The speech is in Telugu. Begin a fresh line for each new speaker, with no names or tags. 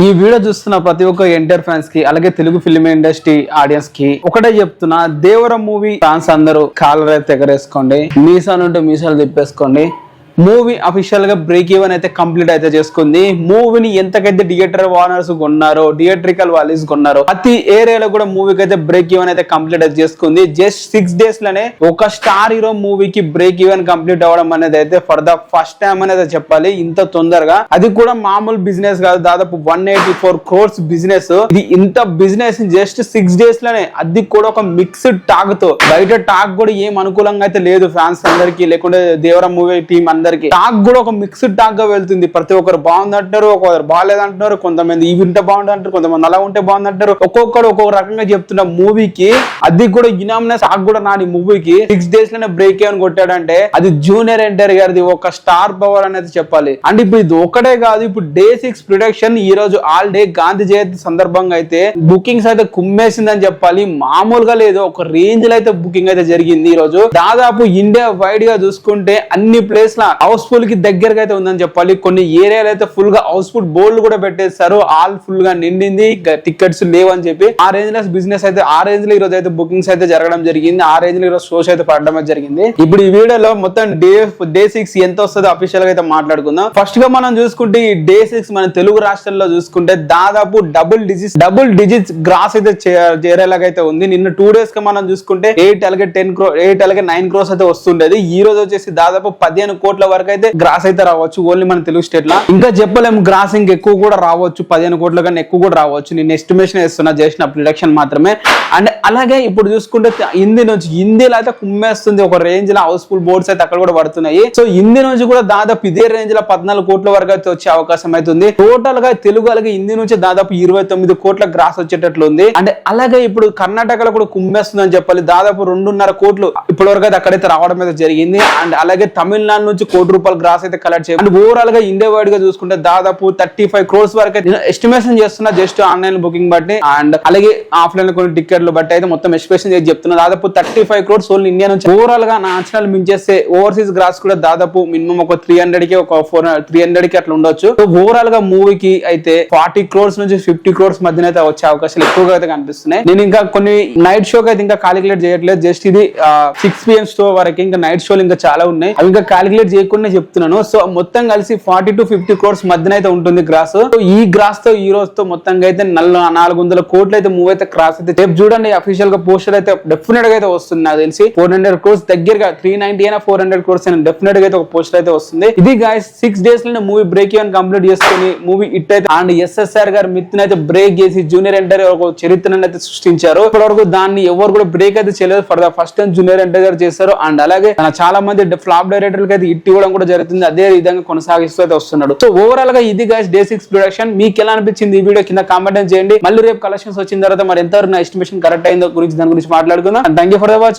ఈ వీడియో చూస్తున్న ప్రతి ఒక్క ఎన్టీఆర్ ఫ్యాన్స్ కి అలాగే తెలుగు ఫిల్మ్ ఇండస్ట్రీ ఆడియన్స్ కి ఒకటే చెప్తున్నా, దేవర మూవీ ఫ్యాన్స్ అందరూ కాలర్ అయితే ఎగరేసుకోండి, మీసాలు ఉంటే మీసాలు తిప్పేసుకోండి. మూవీ అఫీషియల్ గా బ్రేక్ ఈవెన్ అయితే కంప్లీట్ అయితే చేసుకుంది. మూవీని ఎంతకైతే థియేటర్ ఓనర్స్ కొన్నారో, థియేట్రికల్ వాలీస్ కొన్నారో, ప్రతి ఏరియాలో కూడా మూవీకి అయితే బ్రేక్ ఈవెన్ అయితే కంప్లీట్ అయితే చేసుకుంది. జస్ట్ 6 days లోనే ఒక స్టార్ హీరో మూవీకి బ్రేక్ ఈవెన్ కంప్లీట్ అవ్వడం అనేది అయితే ఫర్ ద ఫస్ట్ టైం అనేది చెప్పాలి. ఇంత తొందరగా, అది కూడా మామూలు బిజినెస్ కాదు, దాదాపు 184 crores బిజినెస్. ఇది ఇంత బిజినెస్ జస్ట్ 6 days లోనే, అది కూడా ఒక మిక్స్డ్ టాక్ తో. బయట టాక్ కూడా ఏం అనుకూలంగా అయితే లేదు ఫ్యాన్స్ అందరికి, లేకుంటే దేవర మూవీ టీం అందరికి. టాక్ కూడా ఒక మిక్స్డ్ టాక్ గా వెళ్తుంది. ప్రతి ఒక్కరు బాగుంది అంటారు, ఒక్కొక్కరు బాగాలేదు అంటున్నారు, కొంతమంది ఇవి ఉంటే బాగుంది అంటారు, కొంతమంది అలా ఉంటే బాగుంది అంటారు. ఒక్కొక్కరు ఒక్కొక్క రకంగా చెప్తున్న మూవీకి. అది కూడా యునామినస్ టాక్ కూడా నాని మూవీకి 6 days లోనే బ్రేక్ ఈవెన్ కొట్టాడంటే అది జూనియర్ ఎన్టీఆర్ గారిది ఒక స్టార్ పవర్ అనేది చెప్పాలి. అంటే ఇప్పుడు ఇది ఒకటే కాదు, ఇప్పుడు Day 6 ప్రొడక్షన్ ఈ రోజు ఆల్ డే గాంధీ జయంతి సందర్భంగా అయితే బుకింగ్స్ అయితే కుమ్మేసిందని చెప్పాలి. మామూలుగా లేదు, ఒక రేంజ్ లో అయితే బుకింగ్ అయితే జరిగింది. ఈ రోజు దాదాపు ఇండియా వైడ్ గా చూసుకుంటే అన్ని ప్లేస్ ల హౌస్ఫుల్ కి దగ్గరగా అయితే ఉందని చెప్పాలి. కొన్ని ఏరియాలు అయితే ఫుల్ గా హౌస్ఫుల్ బోర్డు కూడా పెట్టేస్తారు, ఆల్ ఫుల్ గా నిండింది, టికెట్స్ లేవని చెప్పి. ఆ రేంజ్ లో బిజినెస్ అయితే, ఆ రేంజ్ లో ఈ రోజు అయితే బుకింగ్స్ అయితే జరగడం జరిగింది. ఆ రేంజ్ లో ఈ రోజు షోస్ అయితే పడడం జరిగింది. ఇప్పుడు ఈ వీడియోలో మొత్తం Day 6 ఎంత వస్తుందో అఫీషియల్ గా అయితే మాట్లాడుకుందాం. ఫస్ట్ గా మనం చూసుకుంటే ఈ Day 6 మన తెలుగు రాష్ట్రాల్లో చూసుకుంటే దాదాపు డబుల్ డిజిట్స్ గ్రాస్ అయితే చేరేలాగైతే ఉంది. నిన్న 2 days గా మనం చూసుకుంటే 8 అలాగే 9 crores అయితే వస్తుండేది. ఈ రోజు వచ్చేసి దాదాపు 15 కోట్ల వరకు అయితే గ్రాస్ అయితే రావచ్చు ఓన్లీ మన తెలుగు స్టేట్ లో. ఇంకా చెప్పలేము, గ్రాస్ ఇంకా ఎక్కువ కూడా రావచ్చు, 15 కోట్ల కన్నా ఎక్కువ కూడా రావచ్చు. నేను ఎస్టిమేషన్ వేస్తున్నా, చేసిన ప్రిడిక్షన్ మాత్రమే. అండ్ అలాగే ఇప్పుడు చూసుకుంటే హిందీలో అయితే కుమ్మేస్తుంది ఒక రేంజ్ లో, హౌస్ఫుల్ బోర్డ్స్ అయితే అక్కడ కూడా పడుతున్నాయి. సో హిందీ నుంచి కూడా దాదాపు ఇదే రేంజ్ లో 14 కోట్ల వరకు అయితే వచ్చే అవకాశం అయితే ఉంది. టోటల్ గా తెలుగు అలాగే హిందీ నుంచి దాదాపు 29 కోట్ల గ్రాస్ వచ్చేటట్లు ఉంది. అండ్ అలాగే ఇప్పుడు కర్ణాటకలో కూడా కుమ్మేస్తుంది అని చెప్పాలి. దాదాపు 2.5 కోట్లు ఇప్పటి వరకు అయితే అక్కడైతే రావడం అయితే జరిగింది. అండ్ అలాగే తమిళనాడు నుంచి ₹1 కోటి గ్రాస్ అయితే కలెక్ట్ చేయాలి. అండ్ ఓవరాల్ గా ఇండియా వైడ్ గా చూసుకుంటే దాదాపు 35 crores వరకు అయితే ఎస్టిమేషన్ చేస్తున్నా, జస్ట్ ఆన్లైన్ బుకింగ్ బట్టి అండ్ అలాగే ఆఫ్లైన్ కొన్ని టికెట్లు బట్టి అయితే మొత్తం ఎస్టిమేషన్ చేసి చెప్తున్నా. దాదాపు 35 crores ఓన్లీ ఇండియా నుంచి. ఓవరాల్ గా నా అంచనాలు మించేస్తే ఓవర్సీస్ గ్రాస్ కూడా దాదాపు మినిమం ఒక 300 కి ఒక 300 కి అట్లా ఉండొచ్చు. సో ఓవరాల్ గా మూవీకి అయితే 40 crores నుంచి 50 crores మధ్యన అయితే వచ్చే అవకాశాలు ఎక్కువగా అయితే కనిపిస్తున్నాయి. నేను ఇంకా కొన్ని నైట్ షోకి అయితే ఇంకా కాలిక్యులేట్ చేయట్లేదు, జస్ట్ ఇది 6 PM షో వరకు. ఇంకా నైట్ షోలు ఇంకా చాలా ఉన్నాయి, అవి ఇంకా కాలిక్యులేట్ చేయకుండా చెప్తున్నాను. సో మొత్తం కలిసి 40 to 50 crores మధ్యన అయితే ఉంటుంది గ్రాస్. సో ఈ గ్రాస్ తో ఈ రోజుతో మొత్తంగా అయితే 400 కోట్లు అయితే మూవ్ అయితే క్రాస్ అయితే. రేపు చూడండి అఫీషియల్ గా పోస్టర్ అయితే డెఫినెట్ గా అయితే వస్తుంది. నాకు తెలిసి 400 crores దగ్గరగా 390 అయినా 400 crores అయినా డెఫినెట్ గా అయితే ఒక పోస్టర్ అయితే వస్తుంది. ఇది గైస్ 6 days లోనే మూవీ బ్రేక్ ఈవెన్ కంప్లీట్ చేసుకుని మూవీ హిట్ అయితే. అండ్ SSR గారు మిత్తుని అయితే బ్రేక్ చేసి జూనియర్ ఎన్టీఆర్ ఒక చరిత్రను అయితే సృష్టించారు. ఇప్పటి వరకు దాన్ని ఎవరు కూడా బ్రేక్ అయితే చేయలేదు. For the first time junior NTR గారు చేశారు. అండ్ అలాగే చాలా మంది ఫ్లాప్ డైరెక్టర్లకు అయితే హిట్ ఇవ్వడం కూడా జరుగుతుంది. అదే విధంగా కొనసాగిస్తూ అయితే వస్తున్నాడు. సో ఓవరాల్ గా ఇది గైస్ Day 6 ప్రొడక్షన్. మీకు ఎలా అనిపించింది ఈ వీడియో కింద కామెంట్ చేయండి. మళ్ళీ రేపు కలెక్షన్స్ వచ్చిన తర్వాత మరి ఎంతవరకు నా ఎస్టిమేషన్ కరెక్ట్ అయిందో దాని గురించి మాట్లాడుకుందాం. Thank you for watching.